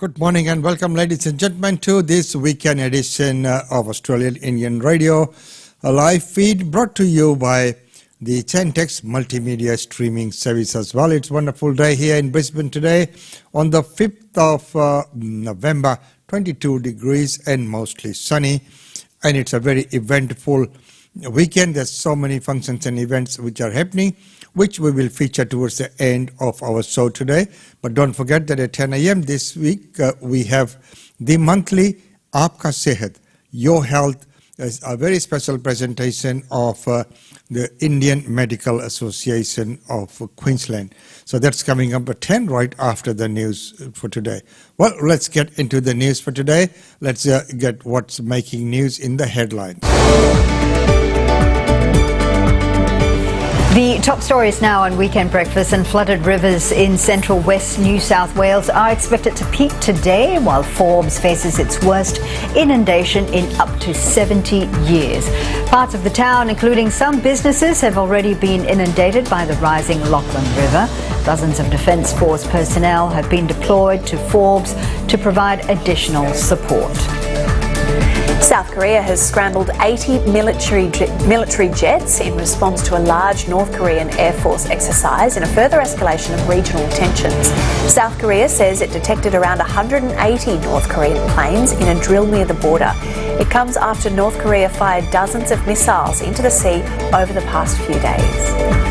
Good morning and welcome, ladies and gentlemen, to this weekend edition of Australian Indian Radio, a live feed brought to you by the Gentex multimedia streaming service as well. It's a wonderful day here in Brisbane today on the 5th of November, 22 degrees and mostly sunny. And it's a very eventful weekend. There's so many functions and events which are happening, which we will feature towards the end of our show today. But don't forget that at 10 a.m. this week, we have the monthly Aapka Sehat, Your Health, is a very special presentation of the Indian Medical Association of Queensland. So that's coming up at 10 right after the news for today. Well, let's get into the news for today. Let's get what's making news in the headlines. The top stories now on Weekend Breakfast. And flooded rivers in central west New South Wales are expected to peak today, while Forbes faces its worst inundation in up to 70 years. Parts of the town, including some businesses, have already been inundated by the rising Lachlan River. Dozens of Defence Force personnel have been deployed to Forbes to provide additional support. South Korea has scrambled 80 military jets in response to a large North Korean Air Force exercise in a further escalation of regional tensions. South Korea says it detected around 180 North Korean planes in a drill near the border. It comes after North Korea fired dozens of missiles into the sea over the past few days.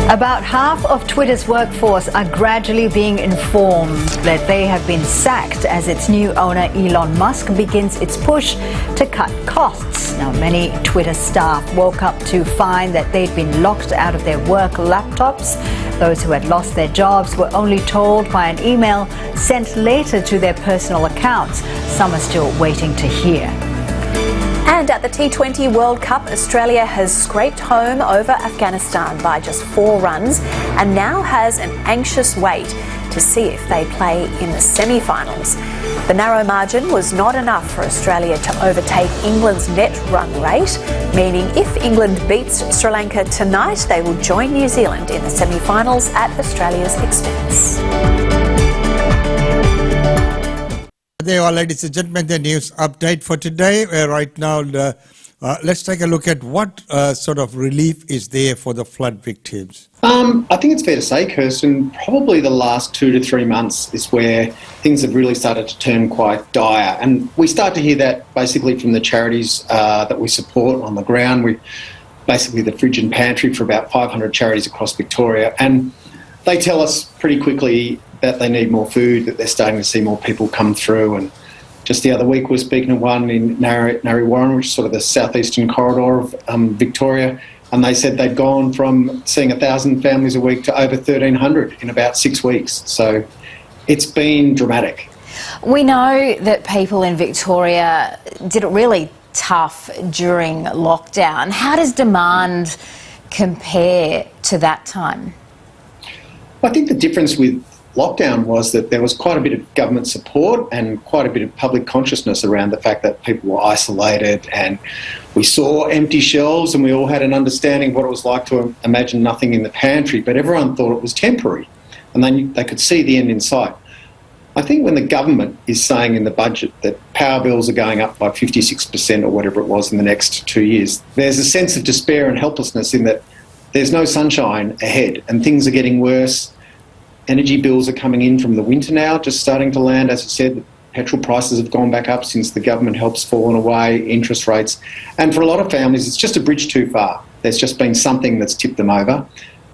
About half of Twitter's workforce are gradually being informed that they have been sacked as its new owner Elon Musk begins its push to cut costs. Now, many Twitter staff woke up to find that they'd been locked out of their work laptops. Those who had lost their jobs were only told by an email sent later to their personal accounts. Some are still waiting to hear. And at the T20 World Cup, Australia has scraped home over Afghanistan by just 4 runs and now has an anxious wait to see if they play in the semi-finals. The narrow margin was not enough for Australia to overtake England's net run rate, meaning if England beats Sri Lanka tonight, they will join New Zealand in the semi-finals at Australia's expense. There you are, ladies and gentlemen, the news update for today. Right now, let's take a look at what sort of relief is there for the flood victims. I think it's fair to say, Kirsten, probably the last 2 to 3 months is where things have really started to turn quite dire. And we start to hear that basically from the charities that we support on the ground. We basically the fridge and pantry for about 500 charities across Victoria. And they tell us pretty quickly that they need more food, that they're starting to see more people come through. And just the other week we were speaking to one in Narre Warren, which is sort of the southeastern corridor of Victoria, and they said they'd gone from seeing 1,000 families a week to over 1,300 in about 6 weeks. So it's been dramatic. We know that people in Victoria did it really tough during lockdown. How does demand compare to that time? I think the difference with lockdown was that there was quite a bit of government support and quite a bit of public consciousness around the fact that people were isolated, and we saw empty shelves and we all had an understanding of what it was like to imagine nothing in the pantry, but everyone thought it was temporary and they could see the end in sight. I think when the government is saying in the budget that power bills are going up by 56% or whatever it was in the next 2 years, there's a sense of despair and helplessness in that there's no sunshine ahead and things are getting worse. Energy bills are coming in from the winter now, just starting to land. As I said, petrol prices have gone back up since the government help's fallen away, interest rates. And for a lot of families, it's just a bridge too far. There's just been something that's tipped them over,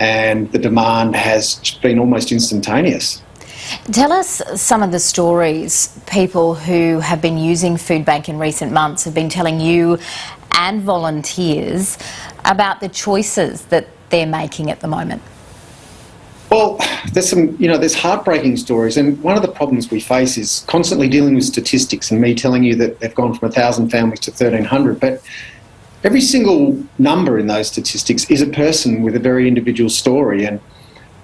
and the demand has been almost instantaneous. Tell us some of the stories people who have been using Food Bank in recent months have been telling you and volunteers about the choices that they're making at the moment. Well, there's heartbreaking stories, and one of the problems we face is constantly dealing with statistics and me telling you that they've gone from 1,000 families to 1,300, but every single number in those statistics is a person with a very individual story. And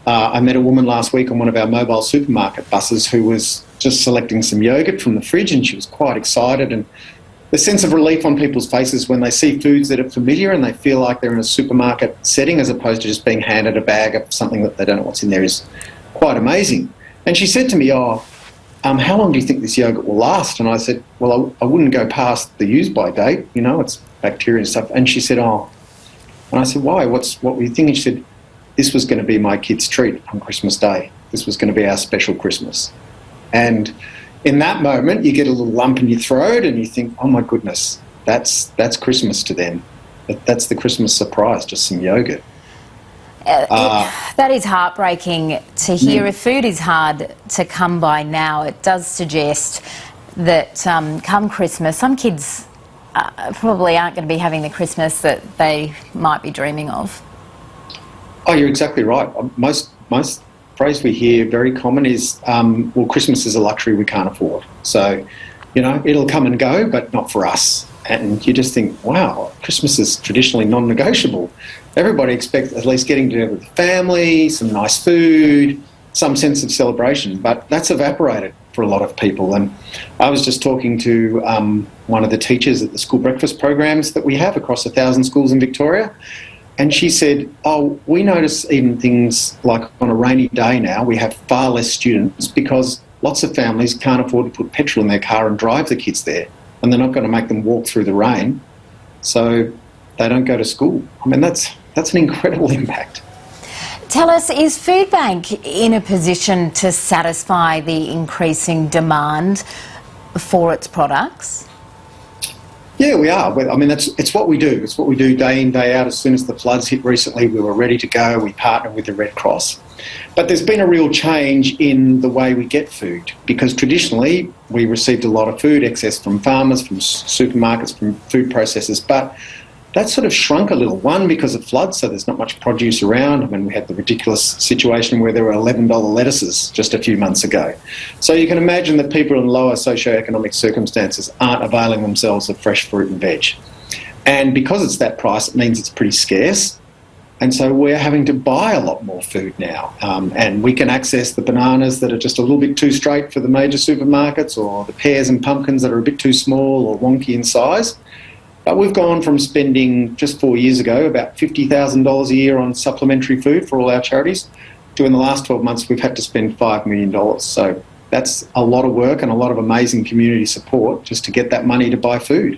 I met a woman last week on one of our mobile supermarket buses who was just selecting some yogurt from the fridge, and she was quite excited, and the sense of relief on people's faces when they see foods that are familiar and they feel like they're in a supermarket setting as opposed to just being handed a bag of something that they don't know what's in there is quite amazing. And she said to me, how long do you think this yogurt will last? And I said, well, I wouldn't go past the use-by date, you know, it's bacteria and stuff. And she said, oh. And I said, why? What were you thinking? She said, this was going to be my kid's treat on Christmas Day. This was going to be our special Christmas. And in that moment, you get a little lump in your throat and you think, oh my goodness, that's Christmas to them. That's the Christmas surprise, just some yogurt. That is heartbreaking to hear. If food is hard to come by now, it does suggest that come Christmas, some kids probably aren't going to be having the Christmas that they might be dreaming of. Oh, you're exactly right. Most phrase we hear very common is, well, Christmas is a luxury we can't afford. So, you know, it'll come and go, but not for us. And you just think, wow, Christmas is traditionally non-negotiable. Everybody expects at least getting together with the family, some nice food, some sense of celebration, but that's evaporated for a lot of people. And I was just talking to one of the teachers at the school breakfast programs that we have across 1,000 schools in Victoria, and she said, oh, we notice even things like on a rainy day now, we have far less students because lots of families can't afford to put petrol in their car and drive the kids there, and they're not going to make them walk through the rain, so they don't go to school. I mean, that's an incredible impact. Tell us, is Foodbank in a position to satisfy the increasing demand for its products? Yeah, we are. I mean, it's what we do. It's what we do day in, day out. As soon as the floods hit recently, we were ready to go. We partnered with the Red Cross. But there's been a real change in the way we get food, because traditionally we received a lot of food excess from farmers, from supermarkets, from food processors, but that sort of shrunk a little. One, because of floods, so there's not much produce around. I mean, we had the ridiculous situation where there were $11 lettuces just a few months ago. So you can imagine that people in lower socioeconomic circumstances aren't availing themselves of fresh fruit and veg. And because it's that price, it means it's pretty scarce. And so we're having to buy a lot more food now. And we can access the bananas that are just a little bit too straight for the major supermarkets, or the pears and pumpkins that are a bit too small or wonky in size. But we've gone from spending just 4 years ago about $50,000 a year on supplementary food for all our charities to, in the last 12 months, we've had to spend $5 million. So that's a lot of work and a lot of amazing community support just to get that money to buy food.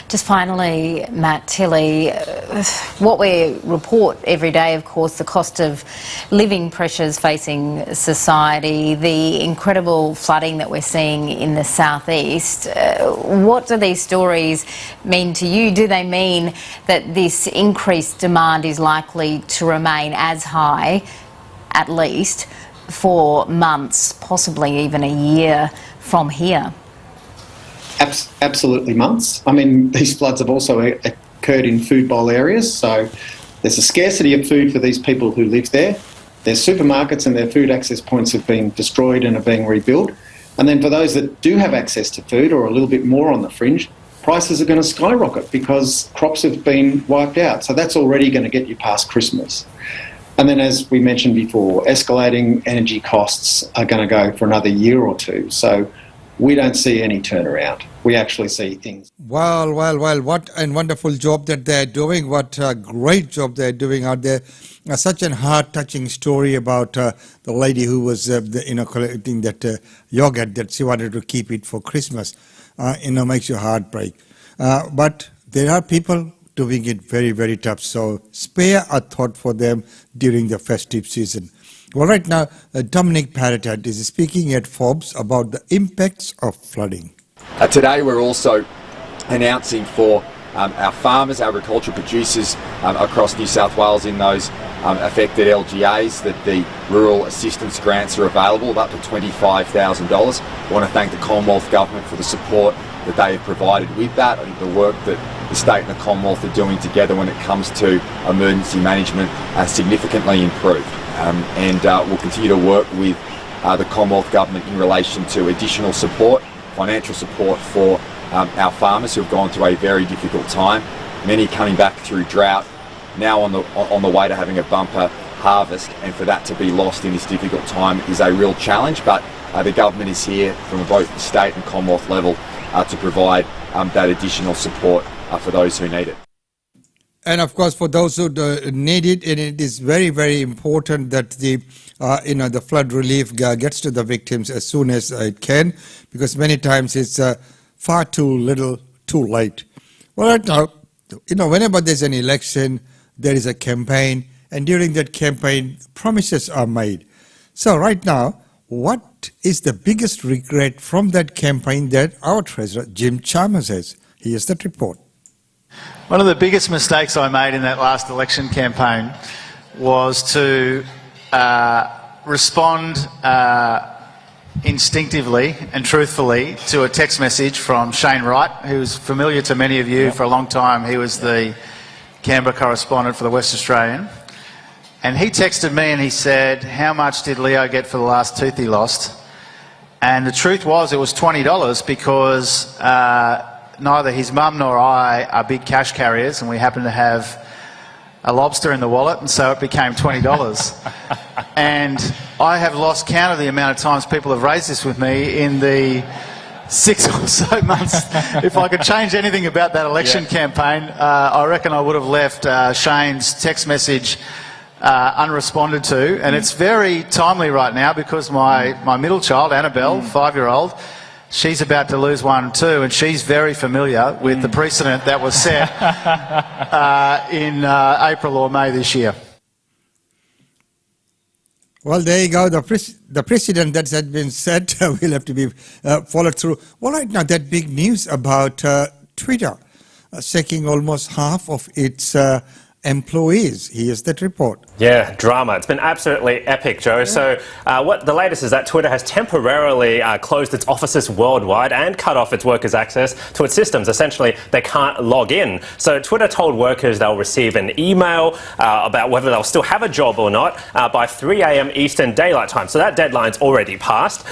Just finally, Matt Tilley, what we report every day, of course, the cost of living pressures facing society, the incredible flooding that we're seeing in the southeast. What do these stories mean to you? Do they mean that this increased demand is likely to remain as high, at least, for months, possibly even a year from here? Absolutely months. I mean, these floods have also occurred in food bowl areas, so there's a scarcity of food for these people who live there. Their supermarkets and their food access points have been destroyed and are being rebuilt. And then for those that do have access to food, or a little bit more on the fringe, prices are going to skyrocket because crops have been wiped out. So that's already going to get you past Christmas. And then, as we mentioned before, escalating energy costs are going to go for another year or two. So we don't see any turnaround. We actually see things. Well, what a wonderful job that they're doing. What a great job they're doing out there. Such a heart-touching story about the lady who was collecting that yogurt that she wanted to keep it for Christmas. Makes your heart break. But there are people doing it very, very tough. So spare a thought for them during the festive season. Well, right now, Dominic Paratat is speaking at Forbes about the impacts of flooding. Today we're also announcing for our farmers, agricultural producers across New South Wales in those affected LGAs that the rural assistance grants are available of up to $25,000. I want to thank the Commonwealth Government for the support that they have provided with that. I think the work that the state and the Commonwealth are doing together when it comes to emergency management has significantly improved. We'll continue to work with the Commonwealth Government in relation to additional support, financial support for our farmers who have gone through a very difficult time, many coming back through drought, now on the way to having a bumper harvest, and for that to be lost in this difficult time is a real challenge, but the government is here from both the state and Commonwealth level to provide that additional support for those who need it. And of course, for those who need it, and it is very, very important that the flood relief gets to the victims as soon as it can, because many times it's far too little, too late. Well, right now, whenever there's an election, there is a campaign, and during that campaign, promises are made. So right now, what is the biggest regret from that campaign that our Treasurer, Jim Chalmers, has? Here's that report. One of the biggest mistakes I made in that last election campaign was to respond instinctively and truthfully to a text message from Shane Wright, who's familiar to many of you for a long time. He was the Canberra correspondent for the West Australian. And he texted me and he said, "How much did Leo get for the last tooth he lost?" And the truth was it was $20 because neither his mum nor I are big cash carriers, and we happen to have a lobster in the wallet, and so it became $20. And I have lost count of the amount of times people have raised this with me in the 6 or so months. If I could change anything about that election campaign, I reckon I would have left Shane's text message unresponded to. And it's very timely right now because my middle child, Annabelle, 5-year-old, she's about to lose one too, and she's very familiar with the precedent that was set in April or May this year. Well, there you go. The precedent that has been set will have to be followed through. Well, right now, that big news about Twitter sacking almost half of its employees. Here's that report. Yeah, drama. It's been absolutely epic, Joe. So what the latest is that Twitter has temporarily closed its offices worldwide and cut off its workers' access to its systems. Essentially, they can't log in. So Twitter told workers they'll receive an email about whether they'll still have a job or not by 3 a.m. Eastern Daylight Time. So that deadline's already passed.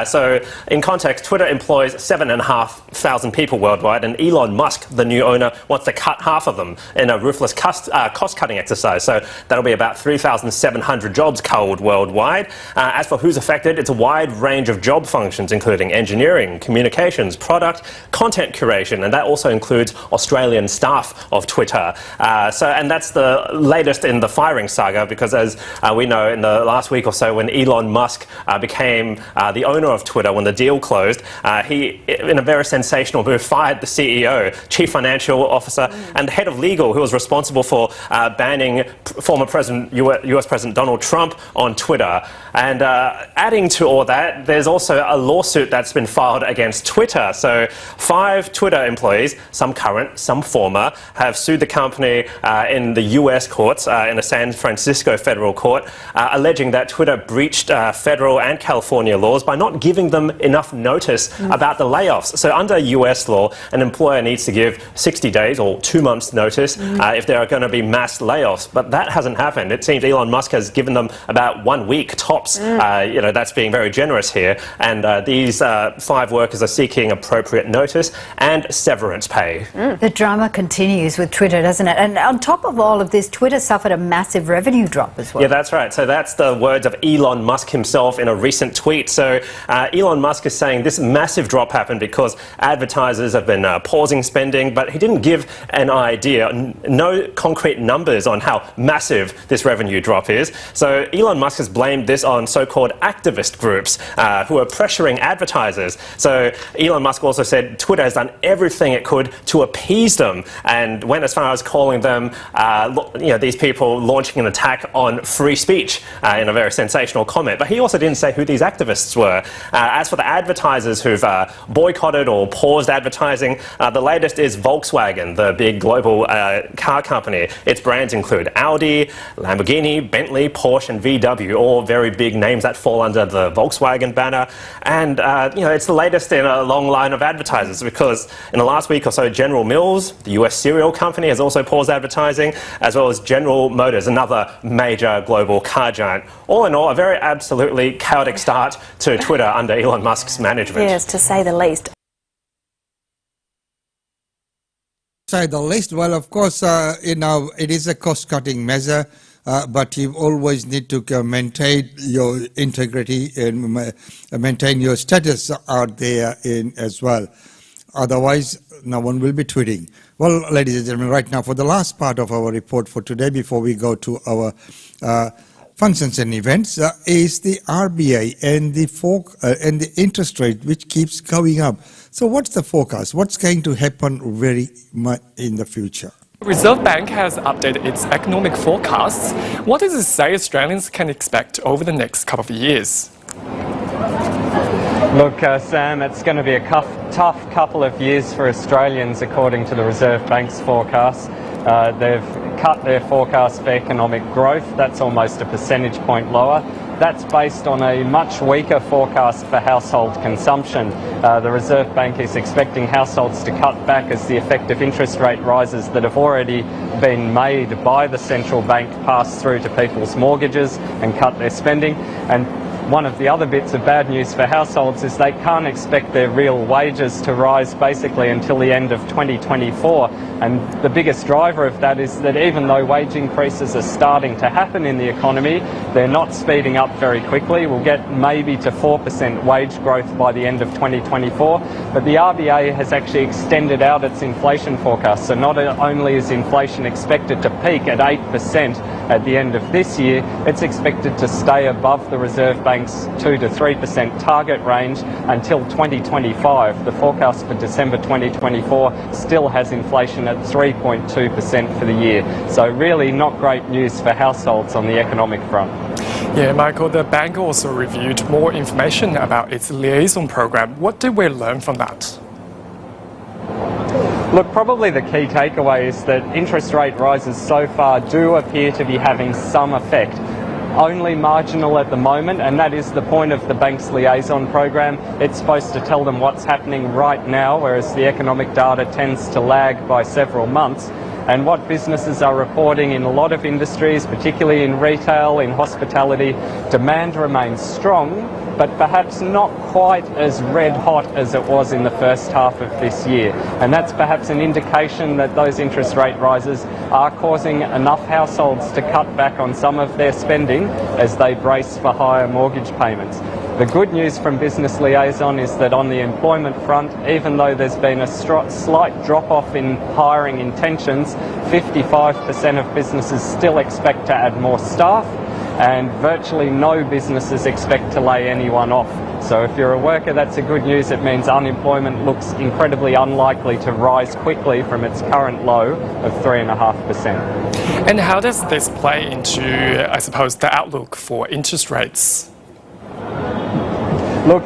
So in context, Twitter employs 7,500 people worldwide, and Elon Musk, the new owner, wants to cut half of them in a ruthless cost-cutting exercise. So that'll be about 3,700 jobs culled worldwide. As for who's affected, it's a wide range of job functions, including engineering, communications, product, content curation, and that also includes Australian staff of Twitter. And that's the latest in the firing saga, because as we know, in the last week or so, when Elon Musk became the owner of Twitter, when the deal closed, he, in a very sensational move, fired the CEO, chief financial officer, and the head of legal, who was responsible for banning former US President Donald Trump on Twitter. And adding to all that, there's also a lawsuit that's been filed against Twitter. So 5 Twitter employees, some current, some former, have sued the company in the US courts, in a San Francisco federal court, alleging that Twitter breached federal and California laws by not giving them enough notice about the layoffs. So under US law, an employer needs to give 60 days or 2 months notice if there are going to be mass layoffs. But that hasn't happened. It seems Elon Musk has given them about 1 week tops. That's being very generous here. And these 5 workers are seeking appropriate notice and severance pay. The drama continues with Twitter, doesn't it? And on top of all of this, Twitter suffered a massive revenue drop as well. Yeah, that's right. So that's the words of Elon Musk himself in a recent tweet. So Elon Musk is saying this massive drop happened because advertisers have been pausing spending, but he didn't give an idea, no concrete numbers on how massive this revenue drop is. So Elon Musk has blamed this on so-called activist groups who are pressuring advertisers. So Elon Musk also said Twitter has done everything it could to appease them, and went as far as calling them, these people launching an attack on free speech in a very sensational comment. But he also didn't say who these activists were. As for the advertisers who've boycotted or paused advertising, the latest is Volkswagen, the big global car company. Its brands include Audi, Lamborghini, Bentley, Porsche and VW, all very big names that fall under the Volkswagen banner. And, it's the latest in a long line of advertisers, because in the last week or so, General Mills, the US cereal company, has also paused advertising, as well as General Motors, another major global car giant. All in all, a very absolutely chaotic start to Twitter under Elon Musk's management. Yes, to say the least. Say the least. Well, of course, it is a cost-cutting measure, but you always need to maintain your integrity and maintain your status out there as well. Otherwise, no one will be tweeting. Well, ladies and gentlemen, right now for the last part of our report for today, before we go to our functions and events, is the RBI and the interest rate, which keeps going up. So what's the forecast? What's going to happen very much in the future? The Reserve Bank has updated its economic forecasts. What does it say Australians can expect over the next couple of years? Look, Sam, it's going to be a tough couple of years for Australians, according to the Reserve Bank's forecast. They've cut their forecast for economic growth. That's almost a percentage point lower. That's based on a much weaker forecast for household consumption. The Reserve Bank is expecting households to cut back as the effective interest rate rises that have already been made by the central bank pass through to people's mortgages and cut their spending. And one of the other bits of bad news for households is they can't expect their real wages to rise basically until the end of 2024. And the biggest driver of that is that even though wage increases are starting to happen in the economy, they're not speeding up very quickly. We'll get maybe to 4% wage growth by the end of 2024. But the RBA has actually extended out its inflation forecast. So not only is inflation expected to peak at 8% at the end of this year, it's expected to stay above the Reserve Bank's 2 to 3% target range until 2025. The forecast for December 2024 still has inflation at 3.2% for the year. So really not great news for households on the economic front. Yeah, Michael, the bank also reviewed more information about its liaison program. What did we learn from that? Look, probably the key takeaway is that interest rate rises so far do appear to be having some effect. Only marginal at the moment, and that is the point of the bank's liaison program. It's supposed to tell them what's happening right now, whereas the economic data tends to lag by several months. And what businesses are reporting in a lot of industries, particularly in retail, in hospitality, demand remains strong, but perhaps not quite as red hot as it was in the first half of this year. And that's perhaps an indication that those interest rate rises are causing enough households to cut back on some of their spending as they brace for higher mortgage payments. The good news from Business Liaison is that on the employment front, even though there's been a slight drop-off in hiring intentions, 55% of businesses still expect to add more staff, and virtually no businesses expect to lay anyone off. So if you're a worker, that's a good news. It means unemployment looks incredibly unlikely to rise quickly from its current low of 3.5%. And how does this play into, I suppose, the outlook for interest rates? Look,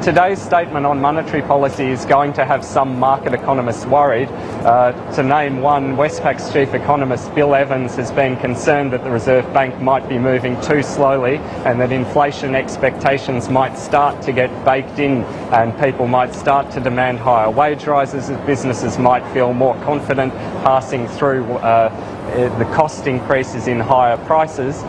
today's statement on monetary policy is going to have some market economists worried. To name one, Westpac's chief economist Bill Evans has been concerned that the Reserve Bank might be moving too slowly and that inflation expectations might start to get baked in and people might start to demand higher wage rises as businesses might feel more confident passing through the cost increases in higher prices.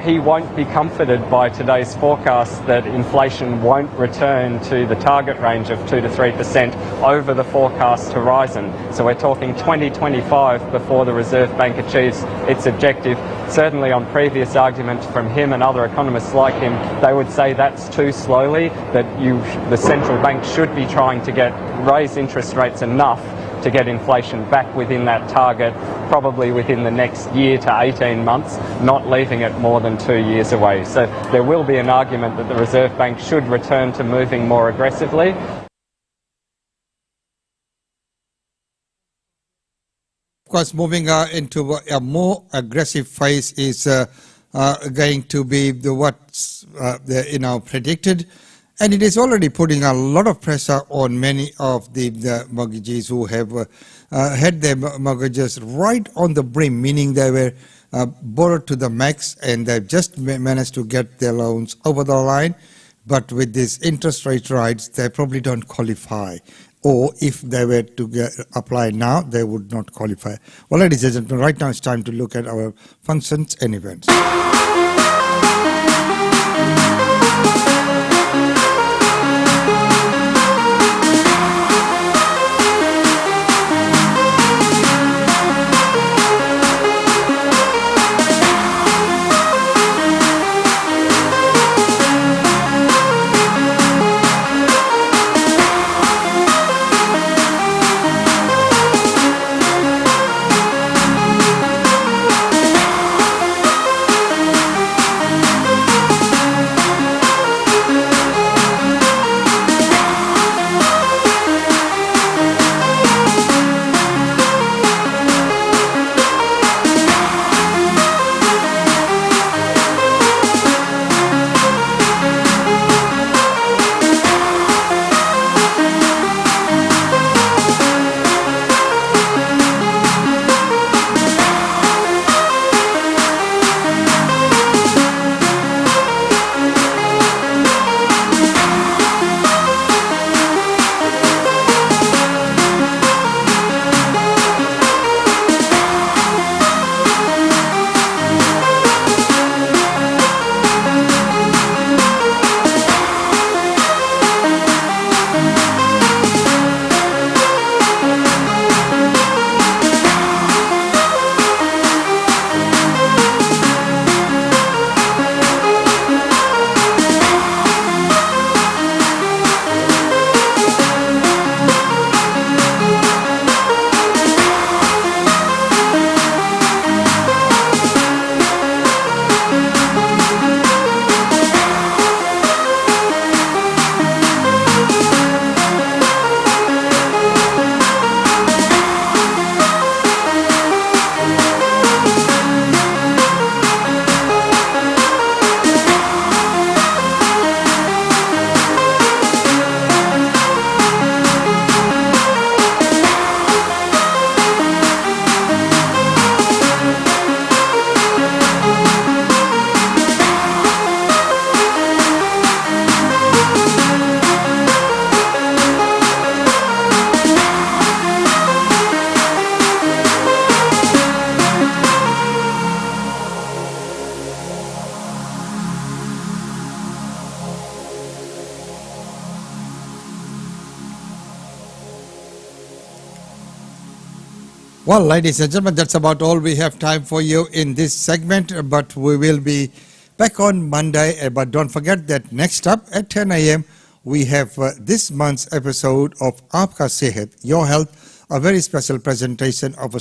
He won't be comforted by today's forecast that inflation won't return to the target range of 2 to 3% over the forecast horizon. So we're talking 2025 before the Reserve Bank achieves its objective. Certainly on previous arguments from him and other economists like him, they would say that's too slowly, that the central bank should be trying to raise interest rates enough to get inflation back within that target, probably within the next year to 18 months, not leaving it more than 2 years away. So there will be an argument that the Reserve Bank should return to moving more aggressively. Of course, moving into a more aggressive phase is going to be what's predicted. And it is already putting a lot of pressure on many of the mortgagees who have had their mortgages right on the brim, meaning they were borrowed to the max and they've just managed to get their loans over the line. But with this interest rate rise, they probably don't qualify. Or if they were to apply now, they would not qualify. Well, ladies and gentlemen, right now it's time to look at our functions and events. Well, ladies and gentlemen, that's about all we have time for you in this segment, but we will be back on Monday. But don't forget that next up at 10 a.m., we have this month's episode of Aapka Sehat, Your Health, a very special presentation of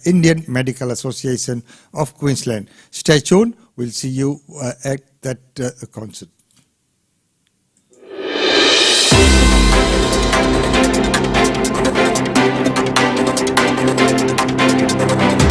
Indian Medical Association of Queensland. Stay tuned. We'll see you at that concert.